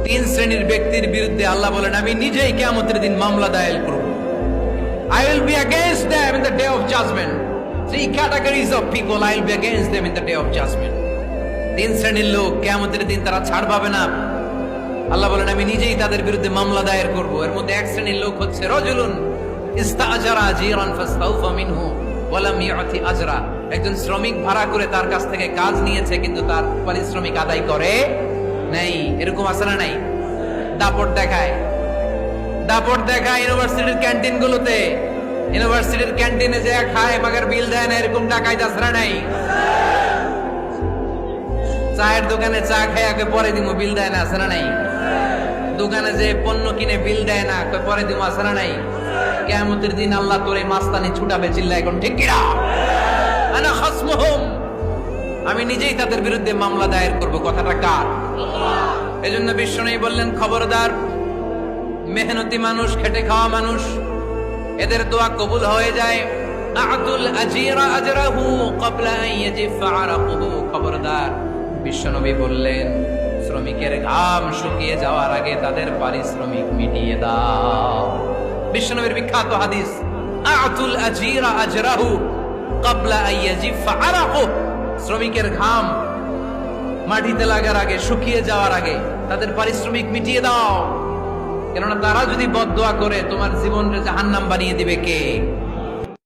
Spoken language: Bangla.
তিন শ্রেণীর ব্যক্তির বিরুদ্ধে আল্লাহ বলেন আমি নিজেই কিয়ামতের দিন মামলা দায়ের করব। I will be against them in the day of judgment. Three categories of people I will be against them in the day of judgment. তিন শ্রেণীর লোক কিয়ামতের দিন তারা ছাড় পাবে না। আল্লাহ বলেন আমি নিজেই তাদের বিরুদ্ধে মামলা দায়ের করব। এর মধ্যে এক শ্রেণীর লোক হচ্ছে রাজুলুন ইস্তাআজারা আজিরান ফাস্তাউফা মিনহু ওয়া লাম ইউতি আজরা। একজন শ্রমিক ভাড়া করে তার কাছ থেকে কাজ নিয়েছে কিন্তু তার পারিশ্রমিক আদায় করে নাই। এরকম আছে না নাই? দাপট দেখায় ইউনিভার্সিটির ক্যান্টিন গুলোতে, ইউনিভার্সিটির ক্যান্টিনে যে খায় মাগার বিল দেয় না, এরকম টাকায় দাসরা নাই। চায়ের দোকানে চা খায় আগে পরে দিমু বিল দেয় না, আসরা নাই। দোকানে যে পণ্য কিনে বিল দেয় না, পরে দিমু, আসরা নাই। কিয়ামতের দিন আল্লাহ তোর এই মাস্তানি ছুটাবে, চিল্লা এখন ঠিক কিনা? আনা খাসমুহুম, আমি নিজেই তাদের বিরুদ্ধে মামলা দায়ের করব। কথাটা কার? এজন্য বিশ্বনবী বললেন খবরদার, মেহনতি মানুষ, খেটে খাওয়া মানুষ, এদের দোয়া কবুল হয়ে যায়। আতুল আজিরা আজরাহু ক্বাবলা আন ইয়াজিফা আরাকুহু। খবরদার, বিশ্বনবী বললেন শ্রমিকের ঘাম শুকিয়ে যাওয়ার আগে তাদের পারিশ্রমিক মিটিয়ে দাও। বিশ্বনবীর বিখ্যাত হাদিস, আতুল আজিরা আজরাহু ক্বাবলা আন ইয়াজিফা আরাকুহু। শ্রমিকের ঘাম মাটিতে লাগার আগে, শুকিয়ে যাওয়ার আগে তাদের পারিশ্রমিক মিটিয়ে দাও। কেননা তারা যদি বদদোয়া করে তোমার জীবনকে জাহান্নাম বানিয়ে দিবে কে?